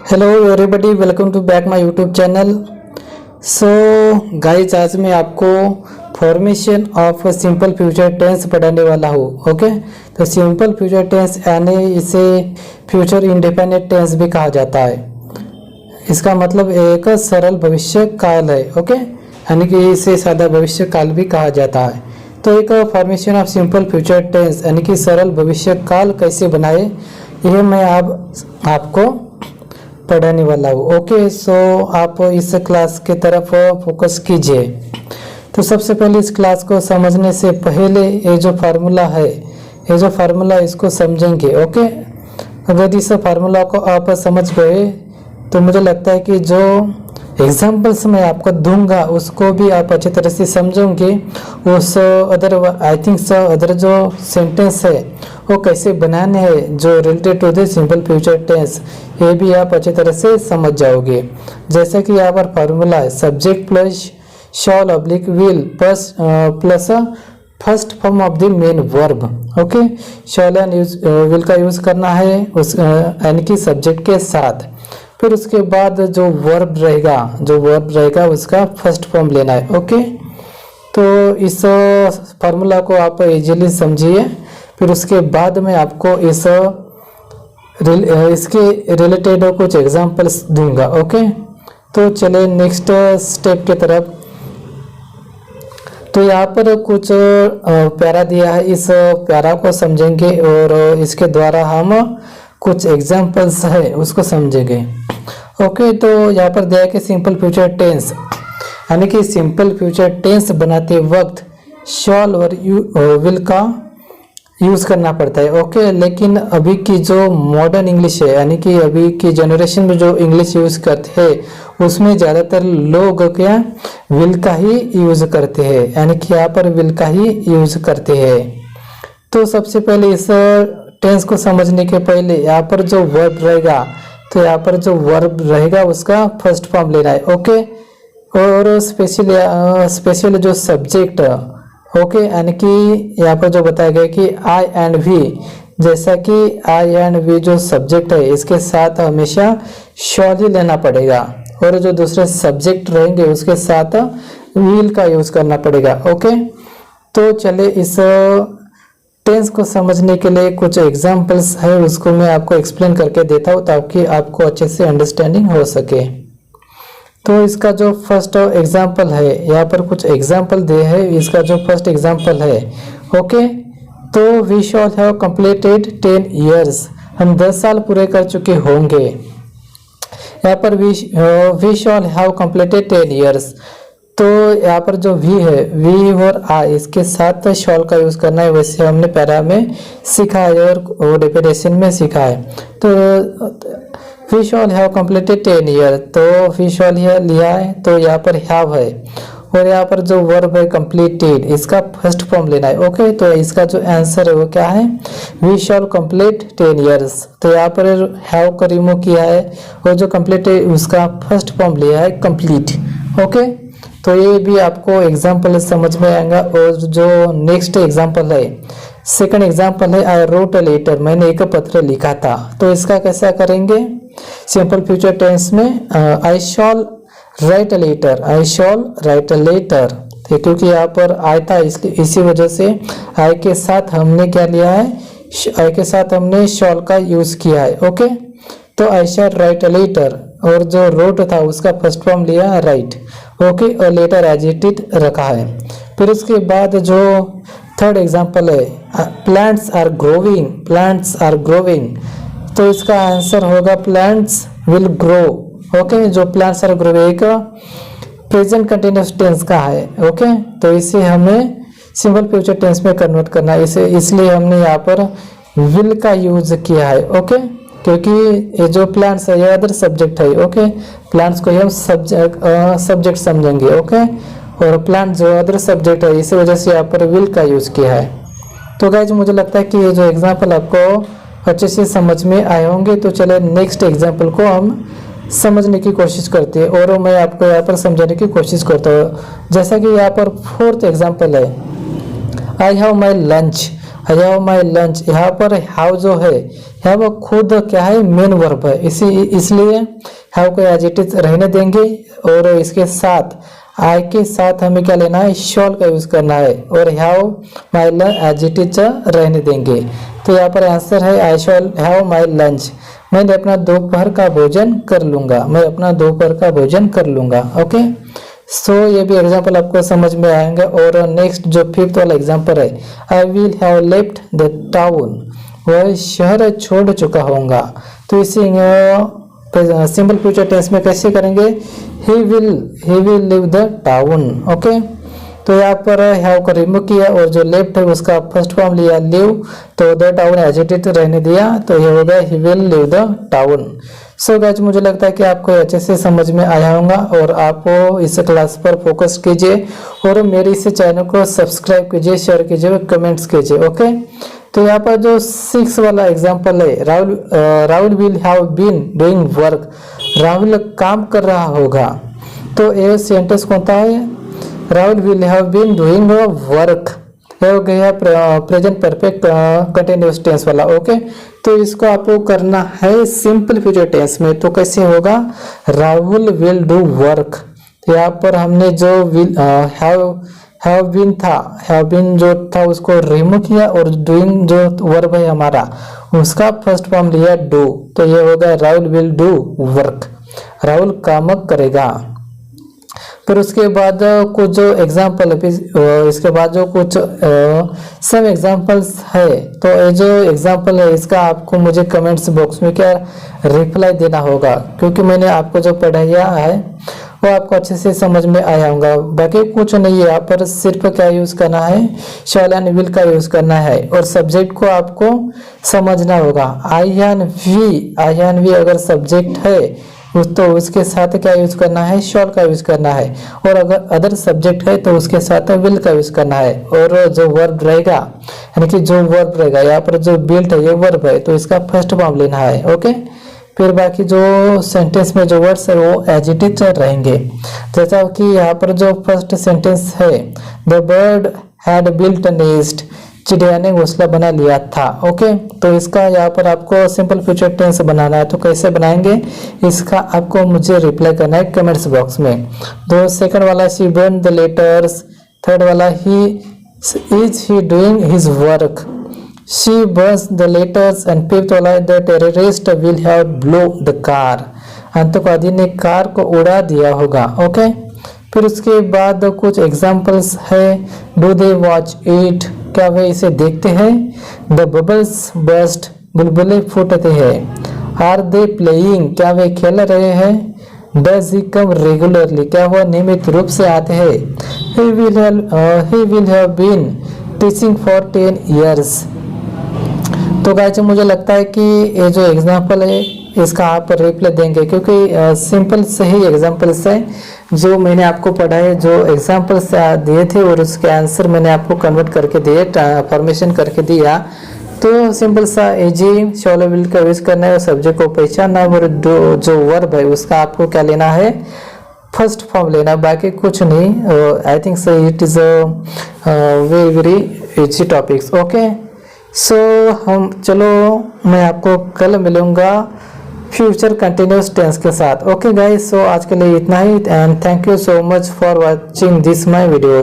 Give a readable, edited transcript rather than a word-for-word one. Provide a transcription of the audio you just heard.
Hello everybody, welcome to back my YouTube channel. So guys, आज मैं आपको formation of simple future tense पढ़ाने वाला हूँ। ओके, तो सिंपल फ्यूचर टेंस यानी इसे फ्यूचर इंडेफिनिट टेंस भी कहा जाता है। इसका मतलब एक सरल भविष्य काल है। ओके, यानी कि इसे सादा भविष्य काल भी कहा जाता है। तो एक formation of simple future tense यानी कि सरल भविष्य काल कैसे बनाए, यह मैं आपको पढ़ाने वाला हूँ। ओके, सो आप इस क्लास के तरफ फोकस कीजिए। तो सबसे पहले इस क्लास को समझने से पहले ये जो फार्मूला इसको समझेंगे। ओके, अगर इस फार्मूला को आप समझ गए तो मुझे लगता है कि जो एग्जाम्पल्स मैं आपको दूंगा उसको भी आप अच्छी तरह से समझोगे। उस अदर जो सेंटेंस है वो कैसे बनाने हैं जो related to the simple future tense, ये भी आप अच्छी तरह से समझ जाओगे। जैसे कि यहाँ पर फार्मूला है subject plus shawl oblique will plus first form of the main verb. Okay, shawl and will का यूज करना है उस यानी कि सब्जेक्ट के साथ। फिर उसके बाद जो वर्ब रहेगा उसका फर्स्ट फॉर्म लेना है। ओके, तो इस फार्मूला को आप इजीली समझिए। फिर उसके बाद में आपको इसके रिलेटेड कुछ एग्जांपल्स दूंगा। ओके, तो चले नेक्स्ट स्टेप की तरफ। तो यहाँ पर कुछ प्यारा दिया है, इस प्यारा को समझेंगे और इसके द्वारा हम कुछ एग्जांपल्स है उसको समझेंगे। ओके, तो यहाँ पर दिया है कि सिंपल फ्यूचर टेंस यानी कि सिंपल फ्यूचर टेंस बनाते वक्त शॉल और विल का यूज करना पड़ता है। ओके, लेकिन अभी की जो मॉडर्न इंग्लिश है यानी कि अभी की जनरेशन में जो इंग्लिश यूज करते हैं उसमें ज़्यादातर लोग क्या विल का ही यूज करते हैं, यानी कि यहाँ पर विल का ही यूज करते हैं। तो सबसे पहले इस टेंस को समझने के पहले यहाँ पर जो वर्ब रहेगा, तो यहाँ पर जो वर्ब रहेगा उसका फर्स्ट फॉर्म लेना है। ओके, और स्पेशल जो सब्जेक्ट, ओके, यानी कि यहाँ पर जो बताया गया कि आई एंड वी, जैसा कि आई एंड वी जो सब्जेक्ट है इसके साथ हमेशा शॉल ही लेना पड़ेगा और जो दूसरे सब्जेक्ट रहेंगे उसके साथ विल का यूज करना पड़ेगा। ओके, तो चले इस टेंस को समझने के लिए कुछ एग्जांपल्स है उसको मैं आपको एक्सप्लेन करके देता हूँ ताकि आपको अच्छे से अंडरस्टैंडिंग हो सके। तो इसका जो फर्स्ट एग्जांपल है, यहाँ पर कुछ एग्जांपल दे है। इसका जो फर्स्ट एग्जांपल है, ओके, तो we shall have completed 10 years, हम 10 साल पूरे कर चुके होंगे। यहाँ पर we shall have completed 10 years, तो यहाँ पर जो वी है, वी और आई इसके साथ शॉल का यूज करना है, वैसे हमने पैरा में सीखा है और डेफिनेशन में सीखा है। तो we shall have completed 10 years, तो वी शॉल लिया है तो यहाँ पर हैव है और यहाँ पर जो वर्ब है कंप्लीटेड, इसका फर्स्ट फॉर्म लेना है। ओके, तो इसका जो आंसर है वो क्या है, वी शॉल कंप्लीट 10 years। तो यहाँ पर हैव को रिमूव किया है और जो कंप्लीटेड उसका फर्स्ट फॉर्म लिया है कंप्लीट। ओके, तो ये भी आपको एग्जाम्पल समझ में आएगा। और जो नेक्स्ट एग्जाम्पल है, सेकंड एग्जाम्पल है आई रोट अ लेटर, मैंने एक पत्र लिखा था। तो इसका कैसा करेंगे सिंपल फ्यूचर टेंस में, I shall write a letter, I shall write a letter. क्योंकि यहाँ पर आई था इसलिए इसी वजह से आई के साथ हमने क्या लिया है, आई के साथ हमने शॉल का यूज किया है। ओके, तो I shall write a letter और जो रोट था उसका फर्स्ट फॉर्म लिया है राइट। ओके, और लेटर एज इट इज रखा है। फिर उसके बाद जो थर्ड एग्जांपल है, plants are growing, plants are growing, तो इसका आंसर होगा प्लांट्स विल ग्रो। ओके, जो प्लांट्स आर ग्रोविंग एक प्रेजेंट कंटिन्यूअस टेंस का है। ओके, तो इसे हमें सिंपल फ्यूचर टेंस में कन्वर्ट करना है, इसे इसलिए हमने यहाँ पर विल का यूज किया है। ओके, क्योंकि ये जो प्लांट्स है ये अदर सब्जेक्ट है। ओके, प्लांट्स को हम सब्जेक्ट समझेंगे। ओके, और प्लांट जो अदर सब्जेक्ट है इसी वजह से यहाँ पर विल का यूज किया है। तो गाइज, मुझे लगता है कि ये जो एग्जांपल आपको अच्छे से समझ में आए होंगे। तो चले नेक्स्ट एग्जांपल को हम समझने की कोशिश करते हैं और मैं आपको यहाँ पर समझाने की कोशिश करता हूँ। जैसा कि यहाँ पर फोर्थ एग्जांपल है, I have my lunch, I have my lunch, यहाँ पर हैव जो है यहाँ वो खुद क्या है मेन वर्ब है, इसलिए हैव को एज इट इज रहने देंगे और इसके साथ आई के साथ हमें क्या लेना है शॉल का यूज करना है और have my lunch as it is रहने देंगे। तो यहाँ पर आंसर है I shall have my lunch, मैं अपना दोपहर का भोजन कर लूंगा, मैं अपना दोपहर का भोजन कर लूंगा। ओके, सो ये भी एग्जाम्पल आपको समझ में आएंगे। और नेक्स्ट जो फिफ्थ वाला एग्जाम्पल है, I will have left the town, वह शहर छोड़ चुका होगा। तो इसे सिंपल फ्यूचर टेंस में कैसे करेंगे, ही will leave the town. Okay, तो यहाँ पर हैव को रिमूव किया और जो लेफ्ट है उसका फर्स्ट फॉर्म लिया लिव, तो the town as it is रहने दिया, तो ये हो गया he will leave the town. So guys, मुझे लगता है कि आपको अच्छे से समझ में आया होगा और आप इस क्लास पर फोकस कीजिए और मेरे इस चैनल को सब्सक्राइब कीजिए, शेयर कीजिए, कमेंट्स कीजिए। ओके, तो यहाँ पर जो 6 वाला एग्जांपल है, Rahul will have been doing work, Rahul काम कर रहा होगा। तो ये सेंटेंस कौन सा है, Rahul will have been doing work, ये हो गया प्रेजेंट परफेक्ट कंटिन्यूअस टेंस वाला। ओके, तो इसको आपको करना है सिंपल फ्यूचर टेंस में। तो कैसे होगा, राहुल विल डू वर्क, यहाँ पर हमने जो विल हैव बीन था, हैव बीन जो था उसको रिमूव किया और डूइंग जो वर्ब है हमारा उसका फर्स्ट फॉर्म लिया डू, तो ये होगा Rahul will do work, Rahul काम करेगा। फिर उसके बाद कुछ जो एग्जाम्पल इसके बाद जो कुछ सब एग्जाम्पल्स है, तो ये जो एग्जाम्पल है इसका आपको मुझे कमेंट्स बॉक्स में क्या रिप्लाई देना होगा, क्योंकि मैंने आपको जो पढ़ाया है वो आपको अच्छे से समझ में आया होगा। बाकी कुछ नहीं है, यहाँ पर सिर्फ क्या यूज करना है, शैल एंड विल का यूज करना है और सब्जेक्ट को आपको समझना होगा। आई एन वी अगर सब्जेक्ट है तो उसके साथ क्या यूज करना है, शॉल का यूज करना है, और अगर अदर सब्जेक्ट है तो उसके साथ विल का यूज करना है। और जो वर्ब रहेगा, यानी कि जो वर्ब रहेगा, यहाँ पर जो बिल्ट है ये वर्ब है, तो इसका फर्स्ट फॉर्म लेना है। ओके, फिर बाकी जो सेंटेंस में जो वर्ड्स है वो एज इट इज रहेंगे। जैसा कि यहाँ पर जो फर्स्ट सेंटेंस है, the bird had built a nest, चिड़िया ने घोंसला बना लिया था। ओके, तो इसका यहाँ पर आपको सिंपल फ्यूचर टेंस बनाना है, तो कैसे बनाएंगे इसका आपको मुझे रिप्लाई करना है कमेंट्स बॉक्स में। तो सेकंड वाला she burn the letters, third वाला is he doing his work, she burns the letters, and fifth वाला the terrorist will have blow the car, आतंकवादी ने कार को उड़ा दिया होगा। ओके, फिर उसके बाद कुछ एग्जाम्पल्स है, डू दे वॉच इट, क्या वे इसे देखते हैं, द बबल्स बर्स्ट, बुलबुले फूटते हैं, आर दे प्लेइंग, क्या वे खेल रहे हैं, डज ही कम रेगुलरली, क्या वह नियमित रूप से आते हैं, he will have been teaching for 10 years। तो गाइस, मुझे लगता है कि ये जो एग्जाम्पल है इसका आप रिप्लाई देंगे, क्योंकि सिंपल से ही एग्जाम्पल्स है जो मैंने आपको पढ़ाए, जो एग्जाम्पल्स दिए थे और उसके आंसर मैंने आपको कन्वर्ट करके दिए, ट्रांसफॉर्मेशन करके दिया। तो सिंपल सा इजी शैल विल का यूज करना है, सब्जेक्ट को पहचानना और जो वर्ब है उसका आपको क्या लेना है, फर्स्ट फॉर्म लेना, बाकी कुछ नहीं। I think so it is very very easy topics. Okay, so हम चलो मैं आपको कल मिलूंगा फ्यूचर कंटिन्यूस टेंस के साथ। ओके गाइस, सो आज के लिए इतना ही and thank you so much for watching this my video.